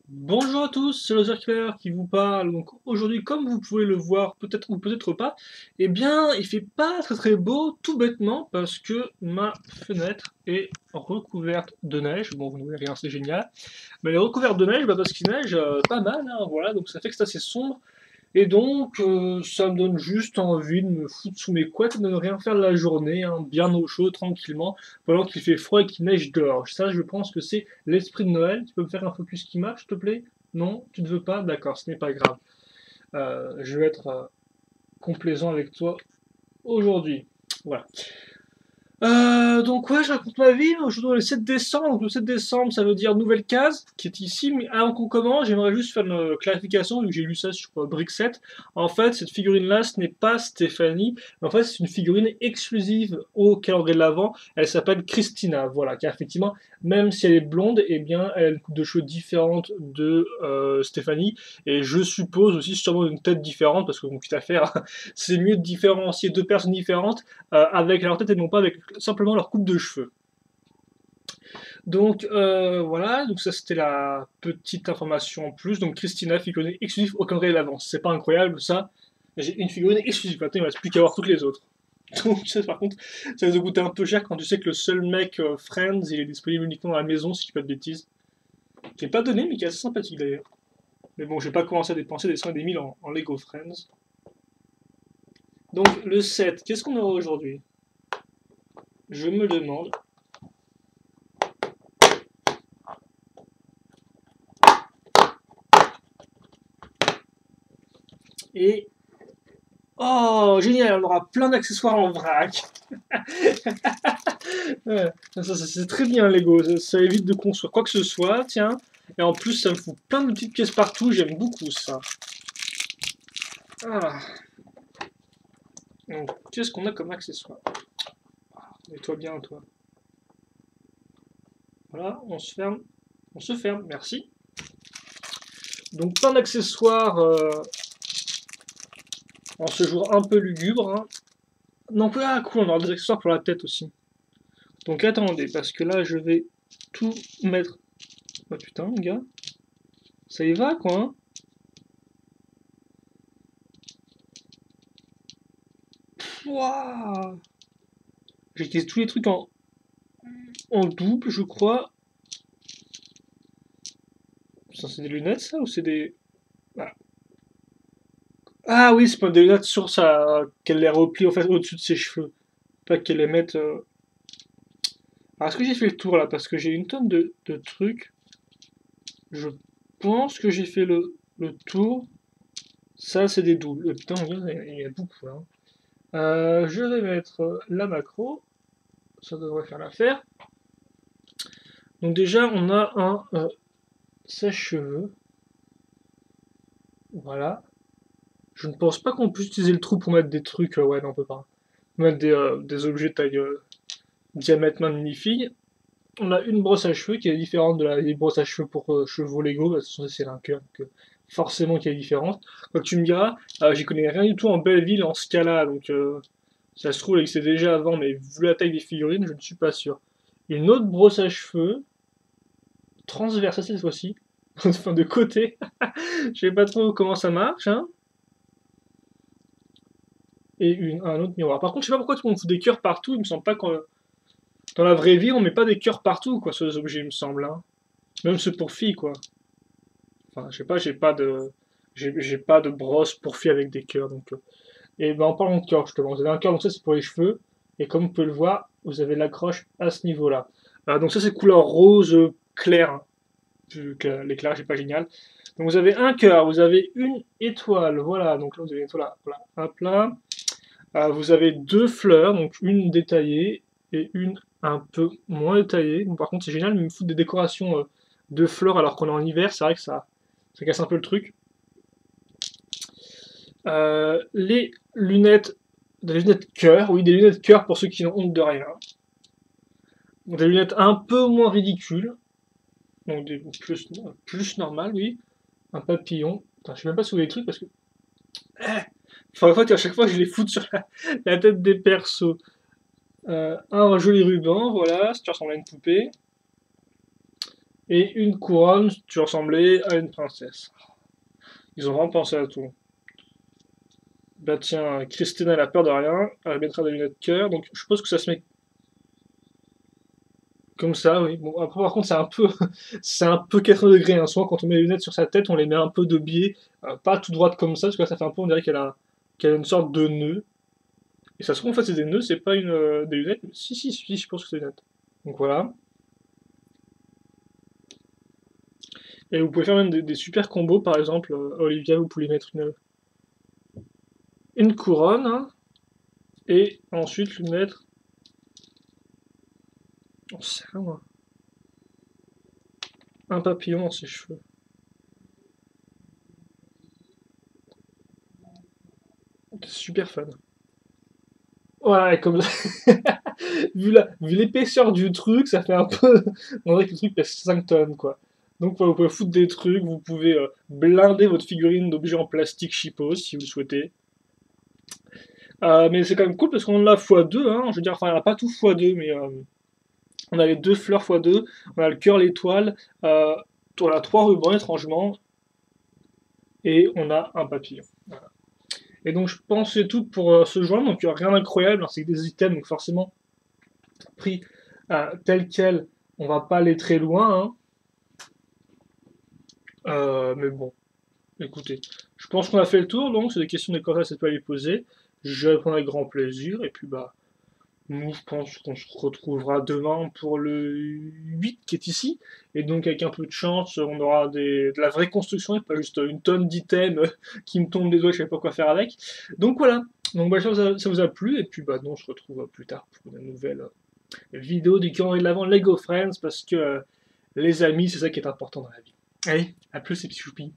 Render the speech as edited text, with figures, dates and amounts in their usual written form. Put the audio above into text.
Bonjour à tous, c'est Loser qui vous parle. Donc aujourd'hui, comme vous pouvez le voir, peut-être ou peut-être pas, eh bien, il fait pas très beau, tout bêtement, parce que ma fenêtre est recouverte de neige. Bon, vous ne voyez rien, c'est génial. Mais elle est recouverte de neige, parce qu'il neige pas mal, hein, voilà, donc ça fait que c'est assez sombre. Et donc, ça me donne juste envie de me foutre sous mes couettes et de ne rien faire de la journée, hein, bien au chaud, tranquillement, pendant qu'il fait froid et qu'il neige dehors. Ça, je pense que c'est l'esprit de Noël. Tu peux me faire un focus qui marche, s'il te plaît? Non? Tu ne veux pas? D'accord, ce n'est pas grave. Je vais être complaisant avec toi aujourd'hui. Voilà. Donc ouais, je raconte ma vie. Aujourd'hui, on est le 7 décembre. Donc le 7 décembre, ça veut dire nouvelle case qui est ici. Mais avant qu'on commence, j'aimerais juste faire une clarification, vu que j'ai lu ça sur Brickset. En fait, cette figurine-là, ce n'est pas Stéphanie. En fait, c'est une figurine exclusive au calendrier de l'Avent. Elle s'appelle Christina. Voilà, car effectivement, même si elle est blonde, eh bien, elle a une coupe de cheveux différente de Stéphanie. Et je suppose aussi sûrement une tête différente, parce que bon, quitte à faire, c'est mieux de différencier deux personnes différentes avec leur tête et non pas avec simplement leur coupe de cheveux. Donc voilà, donc ça c'était la petite information en plus. Donc Christina, figurine exclusive au calendrier de l'avance. C'est pas incroyable ça? J'ai une figurine exclusive, maintenant il ne reste plus qu'à avoir toutes les autres. Donc ça, par contre, ça va coûter un peu cher quand tu sais que le seul mec Friends il est disponible uniquement dans la maison si je dis pas de bêtises. J'ai pas donné mais qui est assez sympathique d'ailleurs. Mais bon, j'ai pas commencé à dépenser des 100 et des 1000 en Lego Friends. Donc le 7, qu'est-ce qu'on aura aujourd'hui? Je me demande. Et oh, génial, on aura plein d'accessoires en vrac. Ouais, c'est très bien Lego, ça évite de construire quoi que ce soit, tiens. Et en plus, ça me fout plein de petites pièces partout, j'aime beaucoup ça. Ah, donc, qu'est-ce qu'on a comme accessoire? Mets-toi bien, toi. Voilà, on se ferme, merci. Donc, plein d'accessoires en ce jour un peu lugubre. Hein. Donc, ah, cool, on aura des accessoires pour la tête aussi. Donc, attendez, parce que là, je vais tout mettre. Oh putain, gars. Ça y va, quoi. Hein. Waouh. J'ai utilisé tous les trucs en double, je crois. Ça, c'est des lunettes, ça, ou c'est des... Ah, ah oui, c'est pas des lunettes sur ça, qu'elle les replie en fait au-dessus de ses cheveux. Pas qu'elle les mette... Alors, est-ce que j'ai fait le tour, là? Parce que j'ai une tonne de trucs. Je pense que j'ai fait le tour. Ça, c'est des doubles. Putain, il y a beaucoup, là. Je vais mettre la macro. Ça devrait faire l'affaire. Donc déjà, on a un sèche-cheveux. Voilà. Je ne pense pas qu'on puisse utiliser le trou pour mettre des trucs. Ouais, non, on peut pas. Mettre des objets de taille diamètre main de mini-fille. On a une brosse à cheveux qui est différente de la des brosses à cheveux pour chevaux Lego. Parce que c'est un cœur, donc forcément qui est différente. Donc tu me diras, j'y connais rien du tout en Belleville en Scala, donc ça se trouve, elle existait déjà avant, mais vu la taille des figurines, je ne suis pas sûr. Une autre brosse à cheveux, transversale cette fois-ci, enfin de côté. Je sais pas trop comment ça marche, hein. Et un autre miroir. Par contre, je sais pas pourquoi tout le monde fout des cœurs partout. Il me semble pas que dans la vraie vie, on met pas des cœurs partout, quoi, sur les objets, il me semble. Hein. Même ceux pour filles, quoi. Enfin, je sais pas, j'ai pas de brosse pour filles avec des cœurs. Donc, et ben, en parlant de cœur, justement, vous avez un cœur, donc ça c'est pour les cheveux. Et comme vous pouvez le voir, vous avez l'accroche à ce niveau-là. Donc ça c'est couleur rose clair. Hein. L'éclairage n'est pas génial. Donc vous avez un cœur, vous avez une étoile, voilà. Donc là vous avez une étoile, là, voilà, hop là. Vous avez deux fleurs, donc une détaillée et une un peu moins détaillée. Bon, par contre, c'est génial, mais il me fout des décorations de fleurs alors qu'on est en hiver, c'est vrai que ça casse un peu le truc. Les lunettes, des lunettes cœur, oui, des lunettes cœur pour ceux qui n'ont honte de rien. Donc, des lunettes un peu moins ridicules, donc des plus normales, oui. Un papillon. Putain, je sais même pas si vous voyez les trucs parce que. Enfin, en fait, à chaque fois, je les fous sur la tête des persos. Un joli ruban, voilà, si tu ressembles à une poupée. Et une couronne, tu ressemblais à une princesse. Ils ont vraiment pensé à tout. Bah tiens, Christina elle a peur de rien, elle mettra des lunettes cœur, donc je suppose que ça se met comme ça, oui. Bon, après par contre c'est un peu, c'est un peu 80 degrés, hein. Souvent quand on met les lunettes sur sa tête, on les met un peu de biais, pas tout droite comme ça, parce que là ça fait un peu, on dirait qu'elle a une sorte de nœud. Et ça se trouve en fait c'est des nœuds, c'est pas des lunettes, mais si, je pense que c'est des lunettes. Donc voilà. Et vous pouvez faire même des super combos, par exemple, Olivia, vous pouvez mettre une couronne, hein, et ensuite lui mettre, oh, c'est rien, moi, un papillon dans ses cheveux. C'est super fun. Ouais, comme vu l'épaisseur du truc, ça fait un peu. On dirait que le truc pèse 5 tonnes, quoi. Donc voilà, vous pouvez foutre des trucs, vous pouvez blinder votre figurine d'objets en plastique cheapos si vous le souhaitez. Mais c'est quand même cool parce qu'on en a x2, hein. Je veux dire, enfin, on a pas tout x2, mais on a les deux fleurs x2, on a le cœur, l'étoile, on a trois rubans étrangement, et on a un papillon. Voilà. Et donc je pense que c'est tout pour ce joint, donc il n'y a rien d'incroyable, hein, c'est des items, donc forcément, pris tel quel, on va pas aller très loin, hein. Mais bon, écoutez, je pense qu'on a fait le tour, donc c'est des questions des ça c'est pas à les poser. Je réponds avec grand plaisir, et puis bah, nous, je pense qu'on se retrouvera demain pour le 8 qui est ici. Et donc, avec un peu de chance, on aura de la vraie construction et pas juste une tonne d'items qui me tombent des doigts, je sais pas quoi faire avec. Donc voilà. Donc, bah, ça vous a plu. Et puis, bah, non, on se retrouve plus tard pour une nouvelle vidéo du calendrier de l'avant Lego Friends parce que les amis, c'est ça qui est important dans la vie. Allez, à plus, et petits choupis.